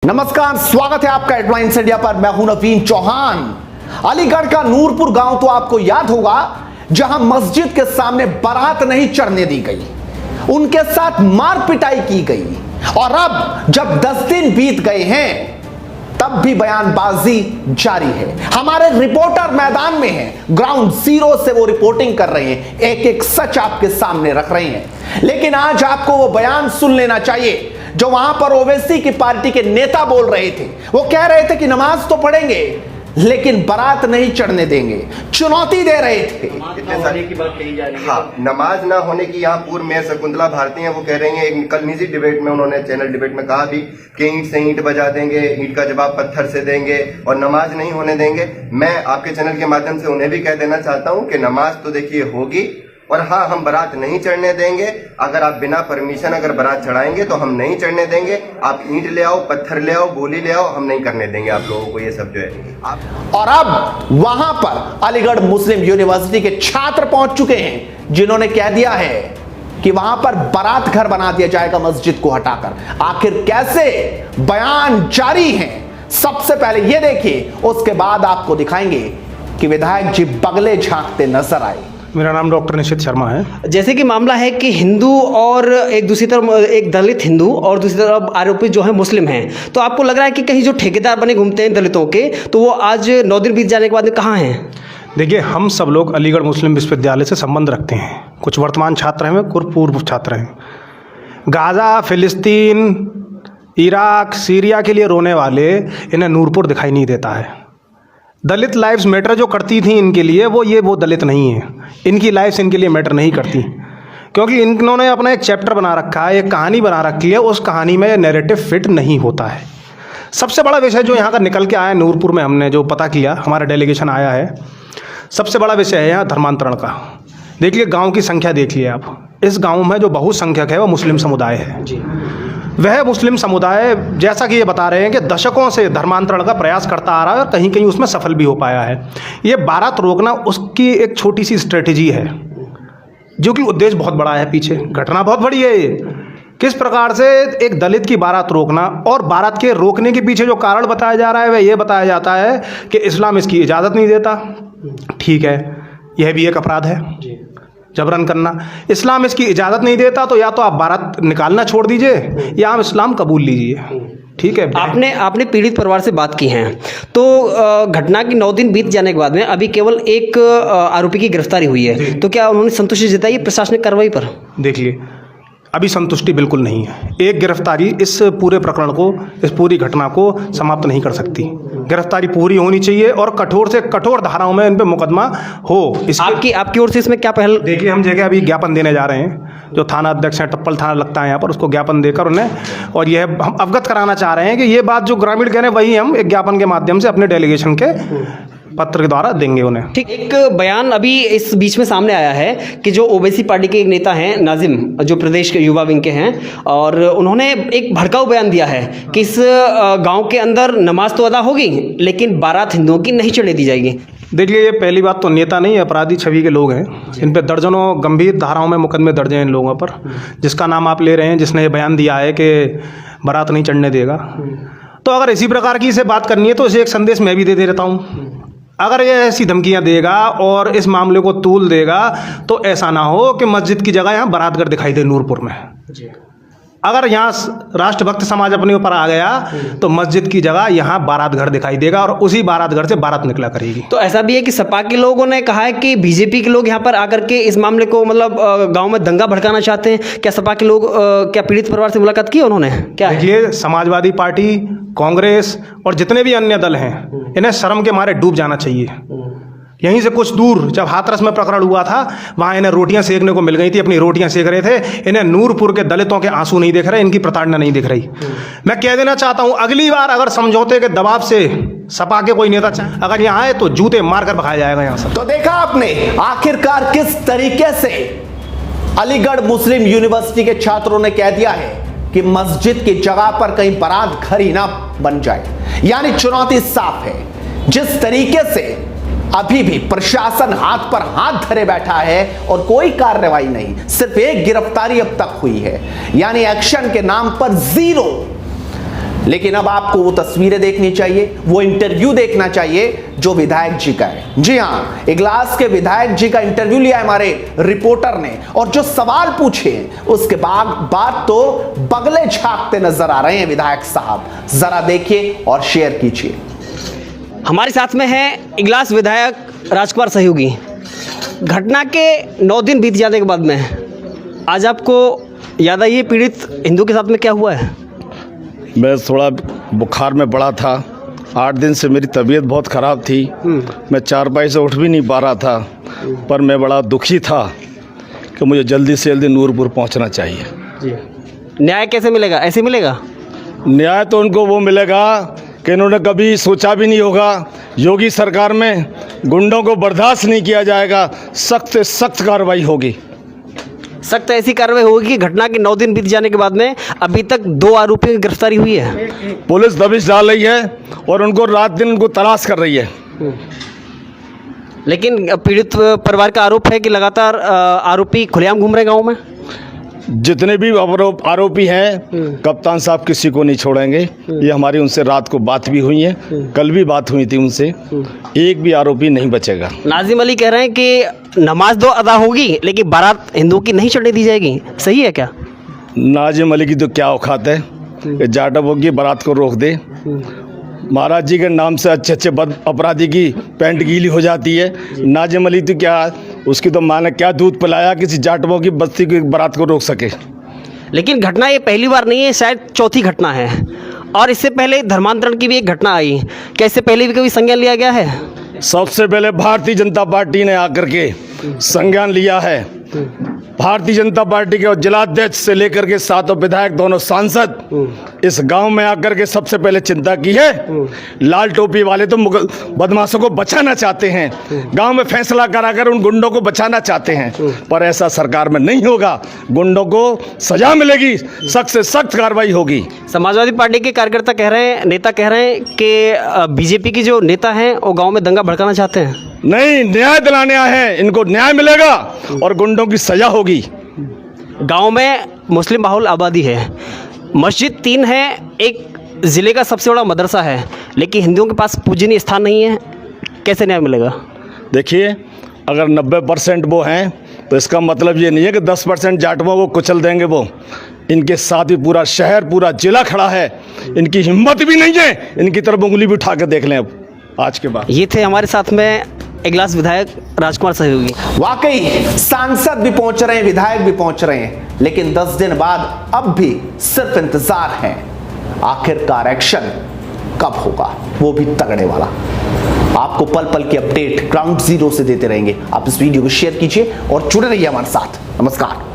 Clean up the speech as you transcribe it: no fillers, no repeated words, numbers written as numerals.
नमस्कार, स्वागत है आपका हेडलाइंस इंडिया पर। मैं हूं नवीन चौहान। अलीगढ़ का नूरपुर गांव तो आपको याद होगा, जहां मस्जिद के सामने बारात नहीं चढ़ने दी गई, उनके साथ मार पिटाई की गई। और अब जब 10 दिन बीत गए हैं तब भी बयानबाजी जारी है। हमारे रिपोर्टर मैदान में हैं, ग्राउंड जीरो से वो रिपोर्टिंग कर रहे हैं, एक एक सच आपके सामने रख रहे हैं। लेकिन आज आपको वो बयान सुन लेना चाहिए जो वहां पर ओवैसी की पार्टी के नेता बोल रहे थे। वो कह रहे थे कि नमाज तो पढ़ेंगे लेकिन बारात नहीं चढ़ने देंगे, चुनौती दे रहे थे। इतने सारी की बात कही जा रही है। हाँ, नमाज ना होने की यहाँ पूर्व मेयर शकुंतला भारती हैं, वो कह रही हैं। एक कल निजी डिबेट में उन्होंने चैनल डिबेट में कहा भी कि ईंट से ईंट बजा देंगे, ईंट का जवाब पत्थर से देंगे और नमाज नहीं होने देंगे। मैं आपके चैनल के माध्यम से उन्हें भी कह देना चाहता हूँ कि नमाज तो देखिए होगी, और हाँ, हम बारात नहीं चढ़ने देंगे। अगर आप बिना परमिशन अगर बारात चढ़ाएंगे तो हम नहीं चढ़ने देंगे। आप ईंट ले आओ, पत्थर ले आओ, गोली ले आओ, हम नहीं करने देंगे आप लोगों को ये सब जो है आप। और अब वहां पर अलीगढ़ मुस्लिम यूनिवर्सिटी के छात्र पहुंच चुके हैं, जिन्होंने कह दिया है कि वहां पर बारात घर बना दिया जाएगा मस्जिद को हटाकर। आखिर कैसे बयान जारी हैं, सबसे पहले ये देखिए, उसके बाद आपको दिखाएंगे कि विधायक जी बगले झांकते नजर आए। मेरा नाम डॉक्टर निशित शर्मा है। जैसे कि मामला है कि हिंदू और एक दूसरी तरफ एक दलित हिंदू और दूसरी तरफ आरोपी जो है मुस्लिम हैं, तो आपको लग रहा है कि कहीं जो ठेकेदार बने घूमते हैं दलितों के, तो वो आज 9 दिन बीत जाने के बाद कहाँ हैं? देखिए, हम सब लोग अलीगढ़ मुस्लिम विश्वविद्यालय से संबंध रखते हैं। कुछ वर्तमान छात्र हैं, कुछ पूर्व छात्र हैं। गाज़ा, फिलिस्तीन, इराक, सीरिया के लिए रोने वाले इन्हें नूरपुर दिखाई नहीं देता है। दलित लाइव्स मैटर जो करती थी इनके लिए, वो दलित नहीं है। इनकी लाइफ्स इनके लिए मैटर नहीं करती, क्योंकि इन्होंने अपना एक चैप्टर बना रखा है, एक कहानी बना रखी है। उस कहानी में नैरेटिव फिट नहीं होता है। सबसे बड़ा विषय जो यहाँ का निकल के आया नूरपुर में, हमने जो पता किया, हमारा डेलीगेशन आया है, सबसे बड़ा विषय है यहाँ धर्मांतरण का। देखिए, गाँव की संख्या देखिए आप। इस गाँव में जो बहुसंख्यक है वो मुस्लिम समुदाय है जी। वह मुस्लिम समुदाय, जैसा कि ये बता रहे हैं कि दशकों से धर्मांतरण का प्रयास करता आ रहा है और कहीं कहीं उसमें सफल भी हो पाया है। ये बारात रोकना उसकी एक छोटी सी स्ट्रेटजी है, जो कि उद्देश्य बहुत बड़ा है, पीछे घटना बहुत बड़ी है। ये किस प्रकार से एक दलित की बारात रोकना, और बारात के रोकने के पीछे जो कारण बताया जा रहा है वह ये बताया जाता है कि इस्लाम इसकी इजाज़त नहीं देता। ठीक है, यह भी एक अपराध है, जबरन करना। इस्लाम इसकी इजाज़त नहीं देता, तो या तो आप बारात निकालना छोड़ दीजिए या आप इस्लाम कबूल लीजिए। ठीक है। आपने पीड़ित परिवार से बात की है, तो घटना की 9 दिन बीत जाने के बाद में अभी केवल एक आरोपी की गिरफ्तारी हुई है, तो क्या उन्होंने संतुष्टि जताई प्रशासनिक कार्रवाई पर? देखिए, अभी संतुष्टि बिल्कुल नहीं है। एक गिरफ्तारी इस पूरे प्रकरण को, इस पूरी घटना को समाप्त नहीं कर सकती। गिरफ्तारी पूरी होनी चाहिए और कठोर से कठोर धाराओं में इन पर मुकदमा हो। आपकी ओर से इसमें क्या पहल? देखिए, हम जगह अभी ज्ञापन देने जा रहे हैं, जो थाना अध्यक्ष हैं, टप्पल थाना लगता है यहाँ पर, उसको ज्ञापन देकर उन्हें, और यह हम अवगत कराना चाह रहे हैं कि ये बात जो ग्रामीण कह रहे हैं वही हम एक ज्ञापन के माध्यम से अपने डेलीगेशन के पत्र के द्वारा देंगे उन्हें। ठीक, एक बयान अभी इस बीच में सामने आया है कि जो ओवैसी पार्टी के एक नेता हैं नाजिम, जो प्रदेश के युवा विंग के हैं, और उन्होंने एक भड़काऊ बयान दिया है कि इस गांव के अंदर नमाज तो अदा होगी लेकिन बारात हिंदुओं की नहीं चढ़ने दी जाएगी। देखिए, ये पहली बात तो नेता नहीं, अपराधी छवि के लोग हैं। इन पे दर्जनों गंभीर धाराओं में मुकदमे दर्ज हैं इन लोगों पर। जिसका नाम आप ले रहे हैं, जिसने ये बयान दिया है कि बारात नहीं चढ़ने देगा, तो अगर इसी प्रकार की इसे बात करनी है तो इसे एक संदेश मैं भी दे देता हूँ। अगर ये ऐसी धमकियां देगा और इस मामले को तूल देगा, तो ऐसा ना हो कि मस्जिद की जगह यहाँ बारातघर दिखाई दे नूरपुर में। अगर यहाँ राष्ट्रभक्त समाज अपने ऊपर आ गया तो मस्जिद की जगह यहाँ बारात घर दिखाई देगा और उसी बारात घर से बारात निकला करेगी। तो ऐसा भी है कि सपा के लोगों ने कहा है कि बीजेपी के लोग यहाँ पर आकर के इस मामले को मतलब गांव में दंगा भड़काना चाहते हैं। क्या सपा के लोग क्या पीड़ित परिवार से मुलाकात की उन्होंने? क्या देखिए, समाजवादी पार्टी, कांग्रेस और जितने भी अन्य दल हैं, इन्हें शर्म के मारे डूब जाना चाहिए। यहीं से कुछ दूर जब हाथरस में प्रकरण हुआ था, वहाँ इन्हें रोटियां सेकने को मिल गई थी, अपनी रोटियां सेक रहे थे। इन्हें नूरपुर के दलितों के आंसू नहीं दिख रहे, इनकी प्रताड़ना नहीं दिख रही। मैं कह देना चाहता हूँ, अगली बार अगर समझौते के दबाव से सपा के कोई नेता अगर यहाँ आए तो जूते मारकर भगाया जाएगा यहाँ से। तो देखा आपने आखिरकार किस तरीके से अलीगढ़ मुस्लिम यूनिवर्सिटी के छात्रों ने कह दिया है कि मस्जिद की जगह पर कहीं बारात घर ही ना बन जाए। यानी चुनौती साफ है। जिस तरीके से अभी भी प्रशासन हाथ पर हाथ धरे बैठा है और कोई कार्रवाई नहीं, सिर्फ एक गिरफ्तारी अब तक हुई है, यानी एक्शन के नाम पर जीरो। लेकिन अब आपको वो तस्वीरें देखनी चाहिए, वो इंटरव्यू देखना चाहिए जो विधायक जी का है। जी हां, इगलास के विधायक जी का इंटरव्यू लिया है हमारे रिपोर्टर ने, और जो सवाल पूछे उसके बाद तो बगले झांकते नजर आ रहे हैं विधायक साहब। जरा देखिए और शेयर कीजिए। हमारे साथ में है इगलास विधायक राजकुमार सहयोगी। घटना के 9 दिन बीत जाने के बाद में आज आपको याद आई पीड़ित हिंदू के साथ में क्या हुआ है? मैं थोड़ा बुखार में पड़ा था, 8 दिन से मेरी तबीयत बहुत ख़राब थी। मैं चारपाई से उठ भी नहीं पा रहा था, पर मैं बड़ा दुखी था कि मुझे जल्दी से जल्दी नूरपुर पहुंचना चाहिए। जी। न्याय कैसे मिलेगा? ऐसे मिलेगा? न्याय तो उनको वो मिलेगा कि इन्होंने कभी सोचा भी नहीं होगा। योगी सरकार में गुंडों को बर्दाश्त नहीं किया जाएगा, सख्त से सख्त कार्रवाई होगी। सख्त ऐसी कार्रवाई होगी कि घटना के 9 दिन बीत जाने के बाद में अभी तक 2 आरोपियों की गिरफ्तारी हुई है। पुलिस दबिश डाल रही है और उनको रात दिन उनको तलाश कर रही है। लेकिन पीड़ित परिवार का आरोप है कि लगातार आरोपी खुलेआम घूम रहे गाँव में। जितने भी आरोपी हैं, कप्तान साहब किसी को नहीं छोड़ेंगे। ये हमारी उनसे रात को बात भी हुई है, कल भी बात हुई थी उनसे। एक भी आरोपी नहीं बचेगा। नाजिम अली कह रहे हैं कि नमाज तो अदा होगी लेकिन बारात हिंदुओं की नहीं चढ़ने दी जाएगी, सही है क्या? नाजिम अली की तो क्या औकात है कि जाटवों की बारात को रोक दे। महाराज जी के नाम से अच्छे अच्छे अपराधी की पैंट गीली हो जाती है। नाजिम अली तो क्या, उसकी तो माँ ने क्या दूध पिलाया किसी जाटवों की बस्ती की बारात को रोक सके। लेकिन घटना ये पहली बार नहीं है, शायद चौथी घटना है। और इससे पहले धर्मांतरण की भी एक घटना आई, क्या इससे पहले भी कभी संज्ञान लिया गया है? सबसे पहले भारतीय जनता पार्टी ने आकर के संज्ञान लिया है। भारतीय जनता पार्टी के जिलाध्यक्ष से लेकर के 7 विधायक, दोनों सांसद इस गांव में आकर के सबसे पहले चिंता की है। लाल टोपी वाले तो बदमाशों को बचाना चाहते हैं, गांव में फैसला कराकर उन गुंडों को बचाना चाहते हैं, पर ऐसा सरकार में नहीं होगा। गुंडों को सजा मिलेगी, सख्त से सख्त कार्रवाई होगी। समाजवादी पार्टी के कार्यकर्ता कह रहे हैं, नेता कह रहे हैं कि बीजेपी के जो नेता हैं वो गाँव में दंगा भड़काना चाहते हैं। नहीं, न्याय दिलाने आए हैं, इनको न्याय मिलेगा और गुंडों की सजा होगी। गांव में मुस्लिम बहुल आबादी है, मस्जिद 3 है, एक ज़िले का सबसे बड़ा मदरसा है, लेकिन हिंदुओं के पास पूजनीय स्थान नहीं है, कैसे न्याय मिलेगा? देखिए, अगर 90% वो हैं तो इसका मतलब ये नहीं है कि 10% जाटवों को कुचल देंगे। वो इनके साथ ही पूरा शहर, पूरा जिला खड़ा है। इनकी हिम्मत भी नहीं है, इनकी तरफ उंगली भी उठा के देख लें अब आज के बाद। ये थे हमारे साथ में इगलास विधायक राजकुमार सहयोगी। वाकई सांसद भी पहुंच रहे हैं, विधायक भी पहुंच रहे हैं, लेकिन 10 दिन बाद अब भी सिर्फ इंतजार है, आखिरकार एक्शन कब होगा, वो भी तगड़े वाला। आपको पल पल की अपडेट ग्राउंड जीरो से देते रहेंगे। आप इस वीडियो को शेयर कीजिए और जुड़े रहिए हमारे साथ। नमस्कार।